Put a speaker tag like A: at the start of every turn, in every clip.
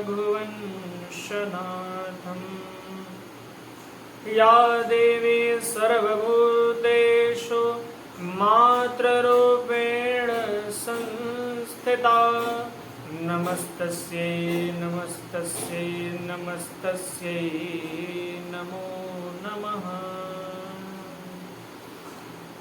A: भुवनशनाथं या देवी सर्वभूतेषु मातृरूपेण संस्थिता नमस्तस्यै नमस्तस्यै नमस्तस्यै नमो नमः।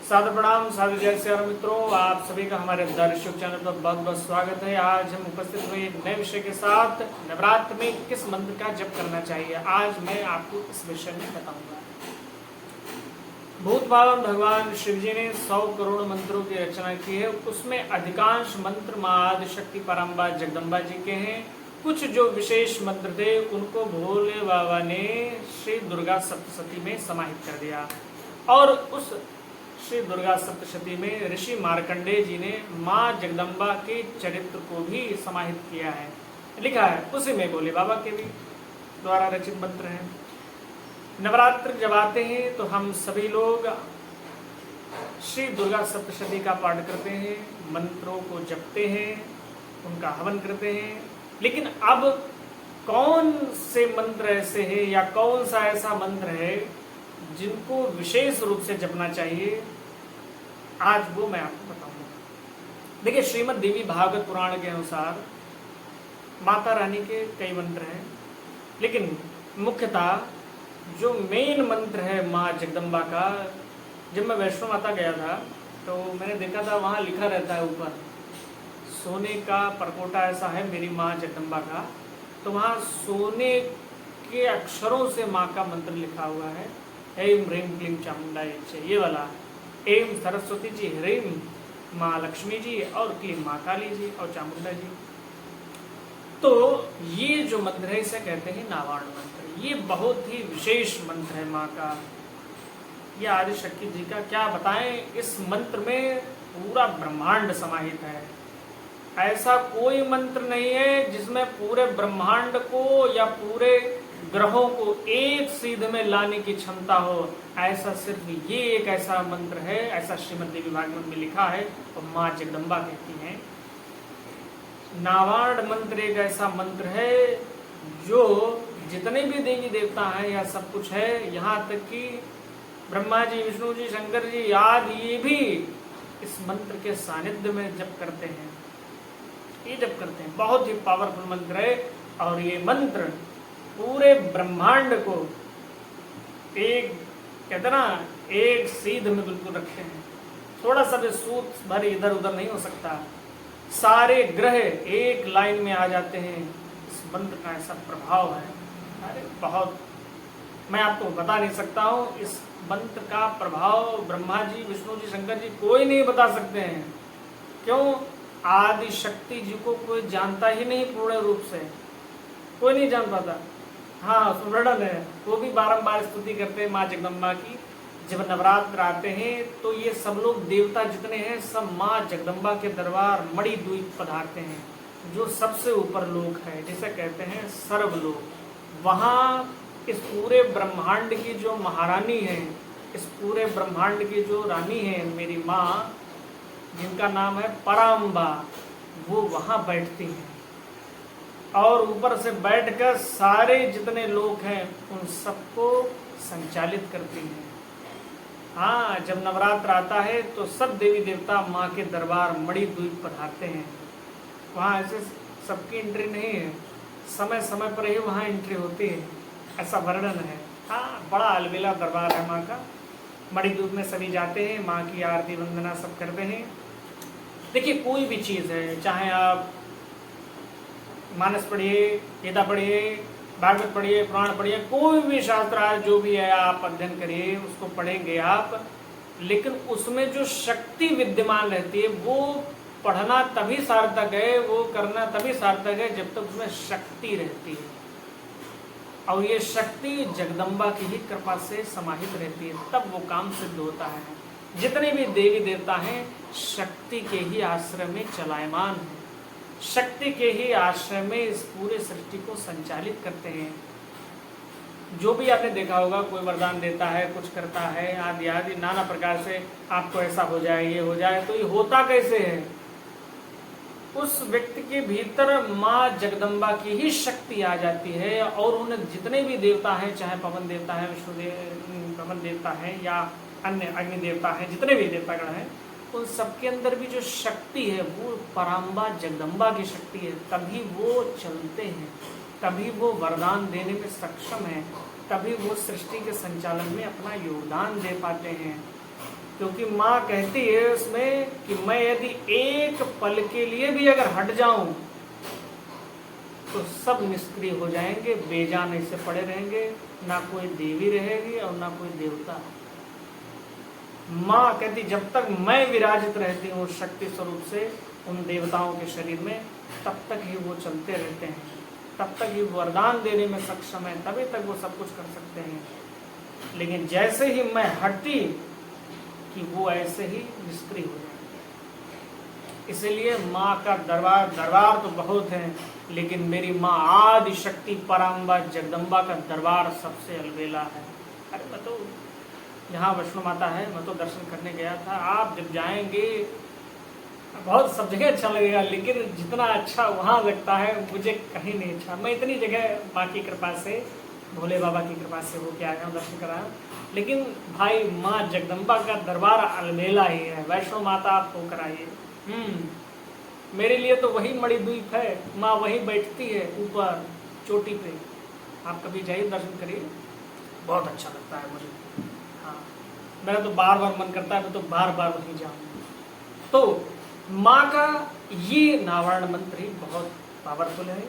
A: सादर प्रणाम, सादर जय श्री राम मित्रों, आप सभी का हमारे दर्शक चैनल पर बहुत बहुत स्वागत है। आज हम उपस्थित हुए नए विषय के साथ, नवरात्र में किस मंत्र का जप करना चाहिए। आज मैं आपको इस विषय में बताऊंगा। भूत पावन भगवान शिव जी ने 100 करोड़ मंत्रों की रचना की है। उसमें अधिकांश मंत्र माँ आदिशक्ति पराम्बा जगदम्बा जी के हैं। कुछ जो विशेष मंत्र थे उनको भोले बाबा ने श्री दुर्गा सप्तशती में समाहित कर दिया और उस श्री दुर्गा सप्तशती में ऋषि मार्कंडेय जी ने माँ जगदम्बा के चरित्र को भी समाहित किया है, लिखा है। उसी में भोले बाबा के भी द्वारा रचित मंत्र हैं। नवरात्र जब आते हैं तो हम सभी लोग श्री दुर्गा सप्तशती का पाठ करते हैं, मंत्रों को जपते हैं, उनका हवन करते हैं। लेकिन अब कौन से मंत्र ऐसे हैं या कौन सा ऐसा मंत्र है जिनको विशेष रूप से जपना चाहिए, आज वो मैं आपको बताऊंगा। देखिए, श्रीमद् देवी भागवत पुराण के अनुसार माता रानी के कई मंत्र हैं, लेकिन मुख्यतः जो मेन मंत्र है माँ जगदम्बा का, जब मैं वैष्णो माता गया था तो मैंने देखा था वहाँ लिखा रहता है ऊपर, सोने का परकोटा ऐसा है मेरी माँ जगदम्बा का, तो वहाँ सोने के अक्षरों से माँ का मंत्र लिखा हुआ है। ऐं ह्रीं क्लीं चामुंडाय च, ये वाला। ऐं सरस्वती जी, ह्रीं माँ लक्ष्मी जी और क्लीं माँ काली जी और चामुंडा जी। तो ये जो मंत्र है इसे कहते हैं नावाण मंत्र। ये बहुत ही विशेष मंत्र है माँ का। ये आदिशक्ति जी का क्या बताएं, इस मंत्र में पूरा ब्रह्मांड समाहित है। ऐसा कोई मंत्र नहीं है जिसमें पूरे ब्रह्मांड को या पूरे ग्रहों को एक सीध में लाने की क्षमता हो। ऐसा सिर्फ ये एक ऐसा मंत्र है, ऐसा श्रीमद् देवी भागवत में लिखा है और माँ जगदम्बा कहती हैं। नावाण मंत्र एक ऐसा मंत्र है जो जितने भी देवी देवता हैं या सब कुछ है, यहाँ तक कि ब्रह्मा जी, विष्णु जी, शंकर जी आदि ये भी इस मंत्र के सानिध्य में जप करते हैं। ये जप करते हैं, बहुत ही पावरफुल मंत्र है। और ये मंत्र पूरे ब्रह्मांड को एक, कहते ना, एक सीध में बिल्कुल रखते हैं। थोड़ा सा भी सूत भर इधर उधर नहीं हो सकता। सारे ग्रह एक लाइन में आ जाते हैं। इस मंत्र का ऐसा प्रभाव है, अरे बहुत, मैं आपको बता नहीं सकता हूँ। इस मंत्र का प्रभाव ब्रह्मा जी, विष्णु जी, शंकर जी कोई नहीं बता सकते हैं। क्यों? आदि शक्ति जी को कोई जानता ही नहीं पूर्ण रूप से, कोई नहीं जान पाता। हाँ, सुवर्णन है, वो भी बारंबार स्तुति करते हैं माँ जगदम्बा की। जब नवरात्र आते हैं तो ये सब लोग देवता जितने हैं सब माँ जगदम्बा के दरबार मणिद्वीप पधारते हैं, जो सबसे ऊपर लोक है, जिसे कहते हैं सर्वलोक। वहाँ इस पूरे ब्रह्मांड की जो महारानी है, इस पूरे ब्रह्मांड की जो रानी है मेरी माँ, जिनका नाम है पराम्बा, वो वहाँ बैठती हैं और ऊपर से बैठकर सारे जितने लोग हैं उन सबको संचालित करती हैं। हाँ, जब नवरात्र आता है तो सब देवी देवता माँ के दरबार मणिद्वीप पधारते हैं। वहाँ ऐसे सबकी एंट्री नहीं है, समय समय पर ही वहाँ एंट्री होती है, ऐसा वर्णन है। हाँ, बड़ा अलबेला दरबार है माँ का। मणिद्वीप में सभी जाते हैं, माँ की आरती वंदना सब करते हैं। देखिए, कोई भी चीज़ है, चाहे आप मानस पढ़िए, गीता पढ़िए, भागवत पढ़िए, पुराण पढ़िए, कोई भी शास्त्र जो भी है आप अध्ययन करिए, उसको पढ़ेंगे आप, लेकिन उसमें जो शक्ति विद्यमान रहती है वो पढ़ना तभी सार्थक है, वो करना तभी सार्थक है जब तक उसमें शक्ति रहती है। और ये शक्ति जगदम्बा की ही कृपा से समाहित रहती है, तब वो काम सिद्ध होता है। जितने भी देवी देवता हैं शक्ति के ही आश्रय में चलायमान हैं, शक्ति के ही आश्रय में इस पूरे सृष्टि को संचालित करते हैं। जो भी आपने देखा होगा, कोई वरदान देता है, कुछ करता है, आदि आदि नाना प्रकार से, आपको ऐसा हो जाए, ये हो जाए, तो ये होता कैसे है? उस व्यक्ति के भीतर माँ जगदम्बा की ही शक्ति आ जाती है और उन्हें जितने भी देवता हैं, चाहे पवन देवता है, विष्णुदेव पवन देवता है या अन्य अग्नि देवता हैं, जितने भी देवतागण हैं, उन सबके अंदर भी जो शक्ति है वो पराम्बा जगदम्बा की शक्ति है। तभी वो चलते हैं, तभी वो वरदान देने में सक्षम है, तभी वो सृष्टि के संचालन में अपना योगदान दे पाते हैं। क्योंकि माँ कहती है उसमें कि मैं यदि एक पल के लिए भी अगर हट जाऊं तो सब निष्क्रिय हो जाएंगे, बेजान ऐसे पड़े रहेंगे, ना कोई देवी रहेगी और ना कोई देवता। माँ कहती जब तक मैं विराजित रहती हूँ शक्ति स्वरूप से उन देवताओं के शरीर में, तब तक ही वो चलते रहते हैं, तब तक ही वरदान देने में सक्षम है, तभी तक वो सब कुछ कर सकते हैं। लेकिन जैसे ही मैं हटती कि वो ऐसे ही निष्क्रिय हो जाएंगे। इसलिए माँ का दरबार तो बहुत है, लेकिन मेरी माँ आदि शक्ति पराम्बा जगदम्बा का दरबार सबसे अलबेला है। अरे मैं तो यहाँ वैष्णो माता है, मैं तो दर्शन करने गया था। आप जब जाएंगे बहुत सब जगह अच्छा लगेगा, लेकिन जितना अच्छा वहाँ लगता है मुझे कहीं नहीं अच्छा। मैं इतनी जगह माँ की कृपा से, भोले बाबा की कृपा से होके आया हूँ, दर्शन कराया, लेकिन भाई माँ जगदम्बा का दरबार अलबेला ही है। वैष्णो माता आप होकर आइए। मेरे लिए तो वही मणिद्वीप है, माँ वहीं बैठती है ऊपर चोटी पे। आप कभी जाइए, दर्शन करिए, बहुत अच्छा लगता है मुझे। हाँ, मेरा तो बार बार मन करता है, मैं तो बार बार वहीं जाऊँ। तो माँ का ये नारायण मंत्र ही बहुत पावरफुल है,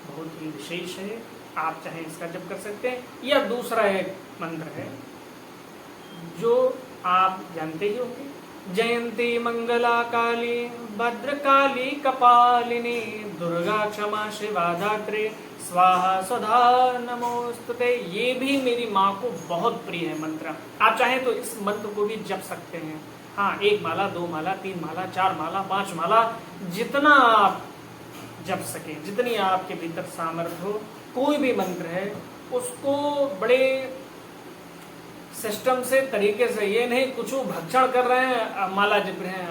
A: बहुत ही विशेष है। आप चाहे इसका जप कर सकते हैं, या दूसरा एक मंत्र है जो आप जानते ही होंगे, जयंती मंगला काली भद्रकाली कपालिनी दुर्गा क्षमा शिवा धात्री स्वाहा स्वधा नमोस्तुते। ये भी मेरी माँ को बहुत प्रिय है मंत्र। आप चाहें तो इस मंत्र को भी जप सकते हैं। हाँ, 1 माला, 2 माला, 3 माला, 4 माला, 5 माला, जितना आप जप सके, जितनी आपके भीतर सामर्थ्य हो। कोई भी मंत्र है उसको बड़े सिस्टम से, तरीके से, ये नहीं कुछ भक्षण कर रहे हैं, माला जप रहे हैं,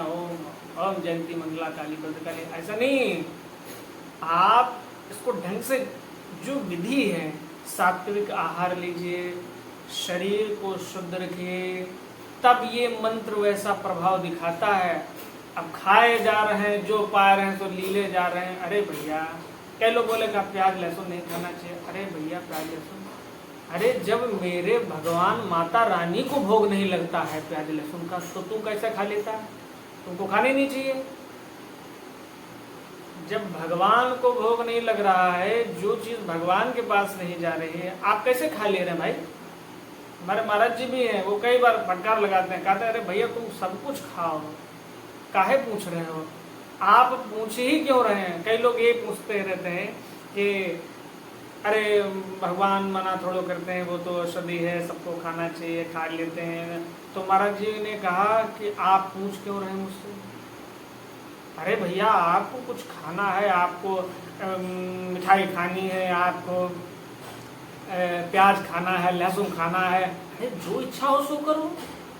A: ओम जयंती मंगला काली भद्रकाली, ऐसा नहीं। आप इसको ढंग से, जो विधि है, सात्विक आहार लीजिए, शरीर को शुद्ध रखिए, तब ये मंत्र वैसा प्रभाव दिखाता है। अब खाए जा रहे हैं, जो पा रहे हैं तो लीले जा रहे हैं। अरे भैया, कई लोग बोलेगा प्याज लहसुन नहीं खाना चाहिए। अरे भैया, प्याज लहसुन, अरे जब मेरे भगवान माता रानी को भोग नहीं लगता है प्याज लहसुन का, तो तू कैसे खा लेता है? तुमको खाने नहीं चाहिए। जब भगवान को भोग नहीं लग रहा है, जो चीज भगवान के पास नहीं जा रही है, आप कैसे खा ले रहे हैं भाई? हमारे महाराज जी भी हैं, वो कई बार फटकार लगाते हैं, कहते हैं अरे भैया तुम सब कुछ खाओ, काहे पूछ रहे हो? आप पूछ ही क्यों रहे हैं? कई लोग ये पूछते रहते हैं कि अरे भगवान मना थोड़ो करते हैं, वो तो औषधि है, सबको खाना चाहिए, खा लेते हैं। तो महाराज जी ने कहा कि आप पूछ क्यों रहे हैं मुझसे? अरे भैया, आपको कुछ खाना है, आपको मिठाई खानी है, आपको प्याज खाना है, लहसुन खाना है, अरे जो इच्छा हो सो करो।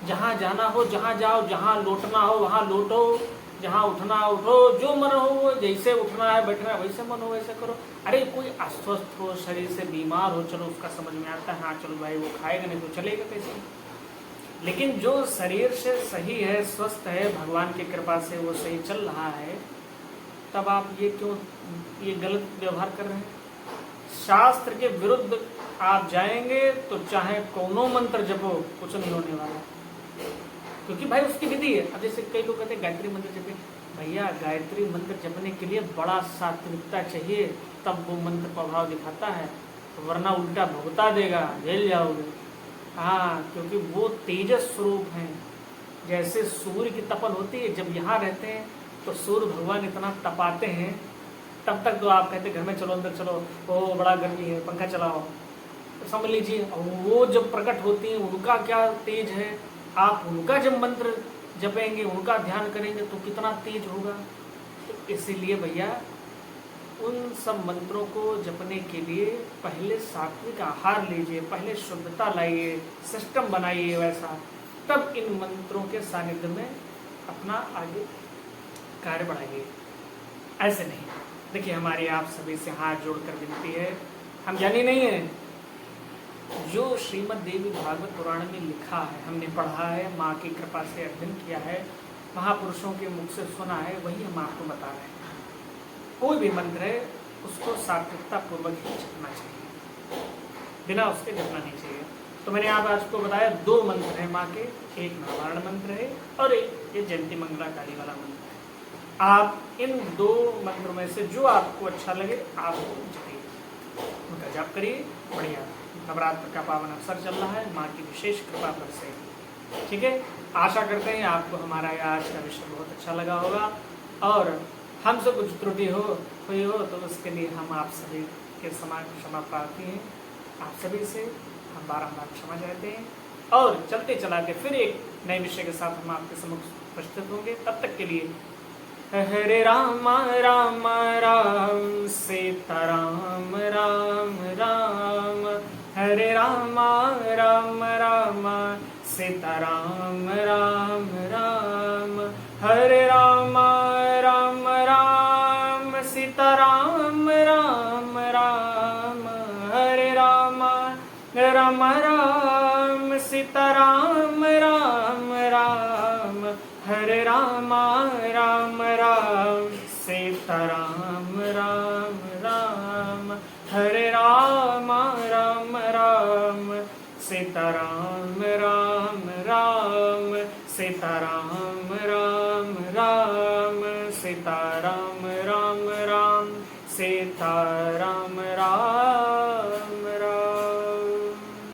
A: जहाँ जाना हो जहाँ जाओ, जहाँ लौटना हो वहाँ लौटो, जहाँ उठना उठो, जो मन हो वो, जैसे उठना है बैठना है वैसे मन हो वैसे करो। अरे कोई अस्वस्थ हो, शरीर से बीमार हो, चलो उसका समझ में आता है, हाँ चलो भाई वो खाएगा, नहीं तो चलेगा कैसे। लेकिन जो शरीर से सही है, स्वस्थ है, भगवान की कृपा से वो सही चल रहा है, तब आप ये क्यों ये गलत व्यवहार कर रहे हैं? शास्त्र के विरुद्ध आप जाएंगे तो चाहे कोनो मंत्र जपो, कुछ नहीं होने वाला, क्योंकि भाई उसकी विधि है। अब जैसे कई लोग कहते हैं गायत्री मंत्र जपे, भैया गायत्री मंत्र जपने के लिए बड़ा सात्विकता चाहिए, तब वो मंत्र प्रभाव दिखाता है, वरना उल्टा भुगता देगा, झेल जाओगे। हाँ, क्योंकि वो तेजस स्वरूप हैं। जैसे सूर्य की तपन होती है, जब यहाँ रहते हैं तो सूर्य भगवान इतना तपाते हैं, तब तक तो आप कहते घर में चलो, अंदर चलो, ओ बड़ा गर्मी है, पंखा चलाओ, तो समझ लीजिए वो जब प्रकट होती हैं उनका क्या तेज है। आप उनका जब मंत्र जपेंगे, उनका ध्यान करेंगे तो कितना तेज होगा। तो इसीलिए भैया उन सब मंत्रों को जपने के लिए पहले सात्विक आहार लीजिए, पहले शुद्धता लाइए, सिस्टम बनाइए वैसा, तब इन मंत्रों के सानिध्य में अपना आगे कार्य बढ़ाइए। ऐसे नहीं। देखिए, हमारी आप सभी से हाथ जोड़कर विनती है, हम ज्ञानी नहीं है। जो श्रीमद् देवी भागवत पुराण में लिखा है, हमने पढ़ा है, माँ की कृपा से अध्ययन किया है, महापुरुषों के मुख से सुना है, वही हम आपको बता रहे हैं। कोई भी मंत्र है उसको सात्विकता पूर्वक ही जपना चाहिए, बिना उसके जपना नहीं चाहिए। तो मैंने आप आपको बताया 2 मंत्र हैं माँ के, एक महावारण मंत्र है और एक ये जयंती मंगला काली वाला मंत्र है। आप इन 2 मंत्रों में से जो आपको अच्छा लगे आप जपिए, उनका जाप करिए। बढ़िया, नवरात्र का पावन अवसर चल रहा है, माँ की विशेष कृपा बरसे। ठीक है, आशा करते हैं आपको हमारा आज का विषय बहुत अच्छा लगा होगा, और हमसे कुछ त्रुटि हुई हो तो उसके लिए हम आप सभी के समान क्षमा प्रार्थी हैं। आप सभी से हम बारंबार क्षमा चाहते हैं, और चलते चलाते फिर एक नए विषय के साथ हम आपके सम्मुख उपस्थित होंगे। तब तक के लिए हरे राम राम राम सीता राम राम राम, हरे राम राम राम सीता राम राम राम, हरे राम राम राम सीता राम राम राम, हरे राम राम राम सीता राम राम राम, हरे राम राम राम सीता राम राम राम, हरे राम राम राम सीता राम राम राम, सीता राम राम राम सीता राम राम राम, सीता राम।